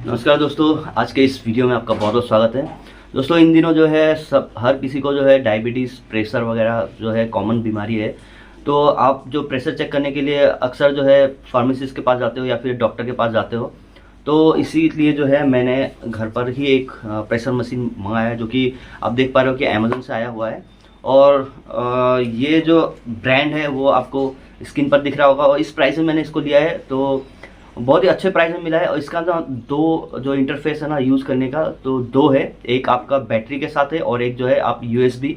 नमस्कार दोस्तों, आज के इस वीडियो में आपका बहुत बहुत स्वागत है। दोस्तों, इन दिनों जो है हर किसी को जो है डायबिटीज़, प्रेशर वगैरह जो है कॉमन बीमारी है। तो आप जो प्रेशर चेक करने के लिए अक्सर जो है फार्मासिस्ट के पास जाते हो या फिर डॉक्टर के पास जाते हो। तो इसीलिए जो है मैंने घर पर ही एक प्रेशर मशीन मंगाया है, जो कि आप देख पा रहे हो कि अमेज़न से आया हुआ है। और ये जो ब्रांड है वो आपको स्क्रीन पर दिख रहा होगा, और इस प्राइस में मैंने इसको लिया है। तो बहुत ही अच्छे प्राइस में मिला है। और इसका ना दो जो इंटरफेस है ना यूज़ करने का, तो दो है। एक आपका बैटरी के साथ है और एक जो है आप यूएसबी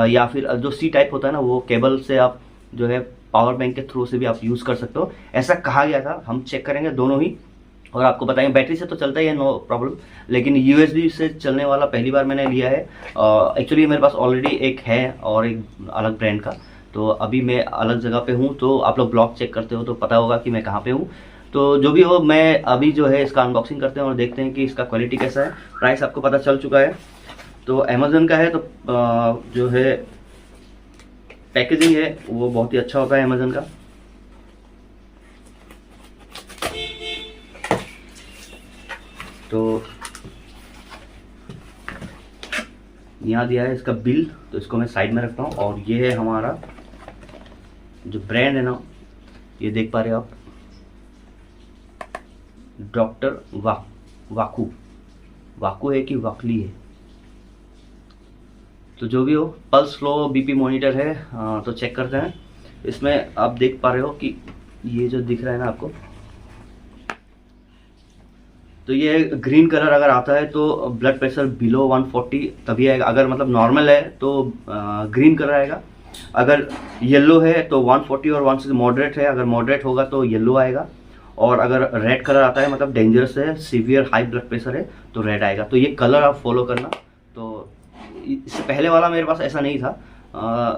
या फिर जो सी टाइप होता है ना, वो केबल से आप जो है पावर बैंक के थ्रू से भी आप यूज़ कर सकते हो, ऐसा कहा गया था। हम चेक करेंगे दोनों ही और आपको बताएंगे। बैटरी से तो चलता ही है, नो प्रॉब्लम, लेकिन यूएसबी से चलने वाला पहली बार मैंने लिया है। एक्चुअली मेरे पास ऑलरेडी एक है और एक अलग ब्रांड का। तो अभी मैं अलग जगह पे हूँ, तो आप लोग ब्लॉग चेक करते हो तो पता होगा कि मैं कहाँ पे हूँ। तो जो भी हो, मैं अभी जो है इसका अनबॉक्सिंग करते हैं और देखते हैं कि इसका क्वालिटी कैसा है। प्राइस आपको पता चल चुका है। तो अमेज़न का है, तो जो है पैकेजिंग है वो बहुत ही अच्छा होता है अमेज़न का। तो यहाँ दिया है इसका बिल, तो इसको मैं साइड में रखता हूँ। और ये है हमारा जो ब्रांड है ना, ये देख पा रहे हो आप, डॉक्टर वाकू वाकू है कि वाकली है, तो जो भी हो। पल्स फ्लो बीपी मॉनिटर है। तो चेक करते हैं। इसमें आप देख पा रहे हो कि ये जो दिख रहा है ना आपको, तो ये ग्रीन कलर अगर आता है तो ब्लड प्रेशर बिलो 140 तभी आएगा। अगर मतलब नॉर्मल है तो ग्रीन कलर आएगा। अगर येलो है तो 140 और 160 मॉडरेट है। अगर मॉडरेट होगा तो येलो आएगा। और अगर रेड कलर आता है मतलब डेंजरस है, सीवियर हाई ब्लड प्रेशर है, तो रेड आएगा। तो ये कलर आप फॉलो करना। तो इससे पहले वाला मेरे पास ऐसा नहीं था,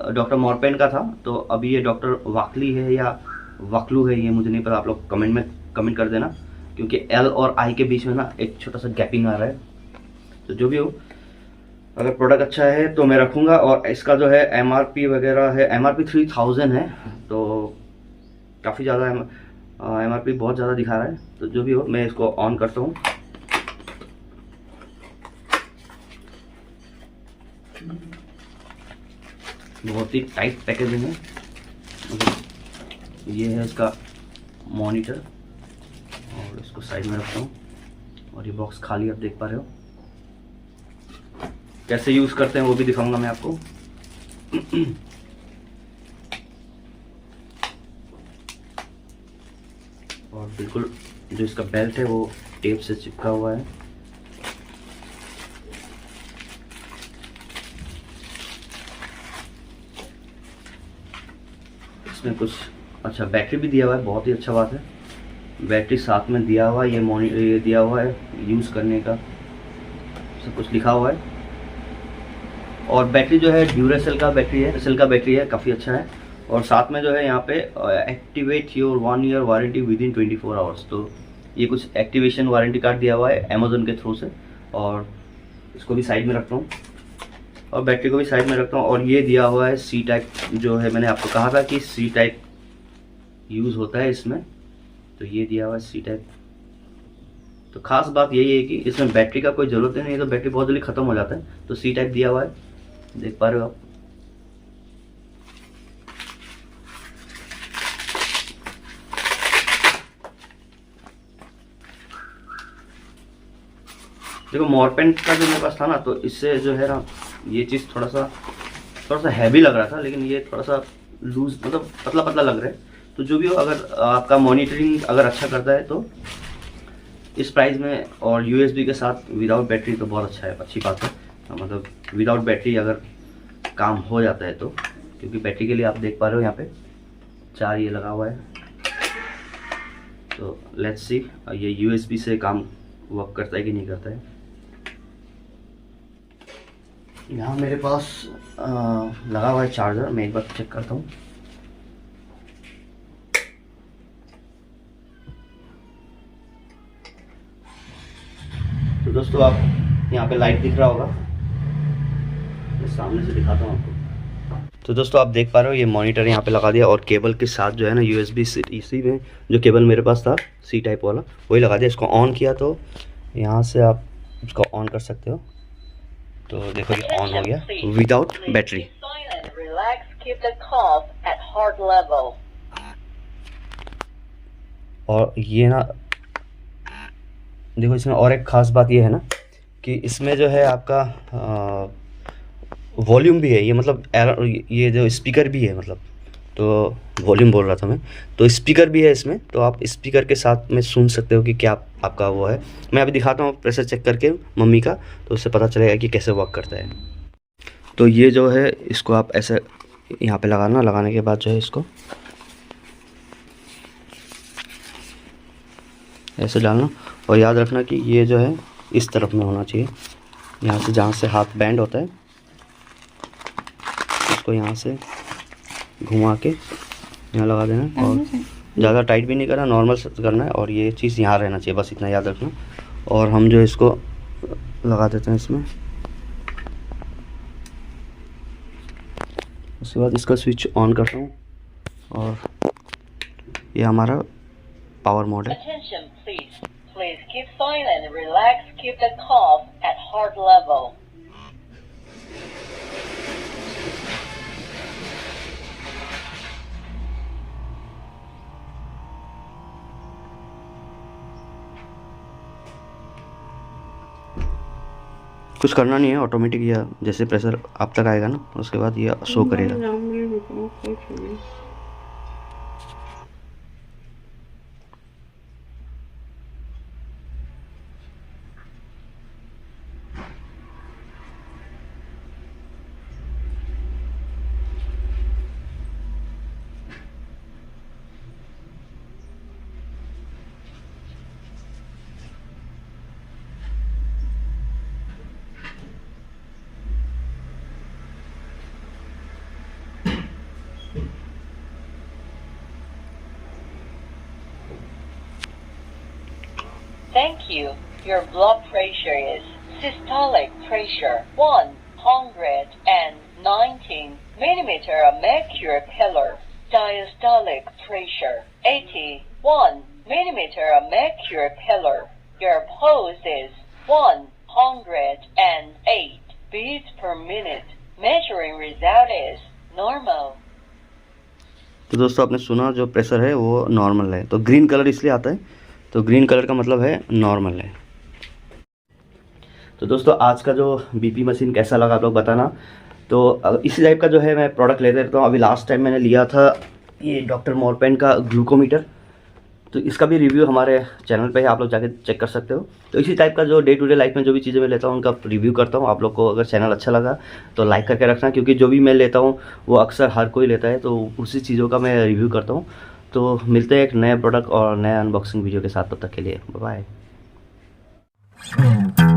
डॉक्टर मॉर्पेन का था। तो अभी ये डॉक्टर वाकली है या वाकलू है, ये मुझे नहीं पता। आप लोग कमेंट में कमेंट कर देना, क्योंकि एल और आई के बीच में ना एक छोटा सा गैपिंग आ रहा है। तो जो भी हो, अगर प्रोडक्ट अच्छा है तो मैं रखूँगा। और इसका जो है एमआरपी वगैरह है, एमआरपी 3000 है, तो काफ़ी ज़्यादा है। एमआरपी बहुत ज़्यादा दिखा रहा है। तो जो भी हो, मैं इसको ऑन करता हूँ। बहुत ही टाइट पैकेजिंग है। ये है इसका मॉनिटर, और इसको साइड में रखता हूँ। और ये बॉक्स खाली आप देख पा रहे हो। कैसे यूज़ करते हैं वो भी दिखाऊंगा मैं आपको। और बिल्कुल जो इसका बेल्ट है वो टेप से चिपका हुआ है। इसमें कुछ अच्छा बैटरी भी दिया हुआ है, बहुत ही अच्छा बात है। बैटरी साथ में दिया हुआ है। ये दिया हुआ है यूज़ करने का, सब कुछ लिखा हुआ है। और बैटरी जो है ड्यूरासेल का बैटरी है, काफ़ी अच्छा है। और साथ में जो है यहाँ पे activate your 1 year warranty with in 24 hours. तो ये कुछ एक्टिवेशन वारंटी कार्ड दिया हुआ है अमेज़न के थ्रू से। और इसको भी साइड में रखता हूँ और बैटरी को भी साइड में रखता हूँ। और ये दिया हुआ है सी टाइप, जो है मैंने आपको कहा था कि सी टाइप यूज़ होता है इसमें। तो ये दिया हुआ है सी टाइप। तो खास बात यही है कि इसमें बैटरी का कोई ज़रूरत ही नहीं है, तो बैटरी बहुत जल्दी ख़त्म हो जाता है। तो सी टाइप दिया हुआ है, देख पा रहे हो आप। देखो, मॉर्पेन का जो मेरे पास था ना, तो इससे जो है ना ये चीज़ थोड़ा सा हैवी लग रहा था, लेकिन ये थोड़ा सा लूज, मतलब पतला पतला लग रहा है। तो जो भी हो, अगर आपका मॉनिटरिंग अगर अच्छा करता है तो इस प्राइस में और यूएसबी के साथ विदाउट बैटरी तो बहुत अच्छा है, अच्छी बात है। मतलब विदाउट बैटरी अगर काम हो जाता है तो, क्योंकि बैटरी के लिए आप देख पा रहे हो यहाँ पे 4 ये लगा हुआ है। तो लेट्स सी ये यूएसबी से काम वर्क करता है कि नहीं करता है। यहाँ मेरे पास लगा हुआ है चार्जर, मैं एक बार चेक करता हूँ। तो दोस्तों, आप यहाँ पे लाइट दिख रहा होगा, मैं सामने से दिखाता हूँ आपको। तो दोस्तों आप देख पा रहे हो ये मॉनिटर यहाँ पे लगा दिया और केबल के साथ जो है ना USB इसी में जो केबल मेरे पास था C टाइप वाला वही लगा दिया। इसको ऑन किया तो यहाँ से आप इसको ऑन कर सकते हो। तो देखो ये ऑन हो गया विदाउट बैटरी। और ये ना देखो इसमें और एक ख़ास बात ये है ना कि इसमें जो है आपका वॉल्यूम भी है, ये मतलब ये जो स्पीकर भी है, मतलब तो वॉल्यूम बोल रहा था मैं, तो स्पीकर भी है इसमें। तो आप स्पीकर के साथ में सुन सकते हो कि क्या आपका वो है। मैं अभी दिखाता हूँ प्रेशर चेक करके मम्मी का, तो उससे पता चलेगा कि कैसे वर्क करता है। तो ये जो है इसको आप ऐसे यहाँ पे लगाना, लगाने के बाद जो है इसको ऐसे डालना और याद रखना कि ये जो है इस तरफ में होना चाहिए, यहाँ से जहाँ से हाथ बैंड होता है इसको यहाँ से घुमा के यहाँ लगा देना और ज़्यादा टाइट भी नहीं करना, नॉर्मल करना है और ये चीज़ यहाँ रहना चाहिए, बस इतना याद रखना। और हम जो इसको लगा देते हैं इसमें, उसके बाद इसका स्विच ऑन करता हूँ और ये हमारा पावर मोड है। Please keep silent, relax, keep the cough at heart level. कुछ करना नहीं है, ऑटोमेटिक या जैसे प्रेशर आप तक आएगा ना उसके बाद ये शो करेगा। Thank you. Your blood pressure is systolic pressure 119 millimeter of mercury pillar, diastolic pressure 81 millimeter of mercury pillar. Your pulse is 108 beats per minute. Measuring result is normal. तो दोस्तों आपने सुना जो प्रेशर है वो नॉर्मल है। तो ग्रीन कलर इसलिए आता है, तो ग्रीन कलर का मतलब है नॉर्मल है। तो दोस्तों आज का जो बीपी मशीन कैसा लगा आप लोग बताना। तो इसी टाइप का जो है मैं प्रोडक्ट लेते रहता हूँ। अभी लास्ट टाइम मैंने लिया था ये डॉक्टर मोरपेन का ग्लूकोमीटर, तो इसका भी रिव्यू हमारे चैनल पे है, आप लोग जाके चेक कर सकते हो। तो इसी टाइप का जो डे टू डे लाइफ में जो भी चीज़ें मैं लेता हूँ उनका रिव्यू करता हूँ। आप लोग को अगर चैनल अच्छा लगा तो लाइक करके रखना, क्योंकि जो भी मैं लेता हूँ वो अक्सर हर कोई लेता है, तो उसी चीज़ों का मैं रिव्यू करता हूँ। तो मिलते हैं एक नए प्रोडक्ट और नए अनबॉक्सिंग वीडियो के साथ, तब तक के लिए बाय बाय।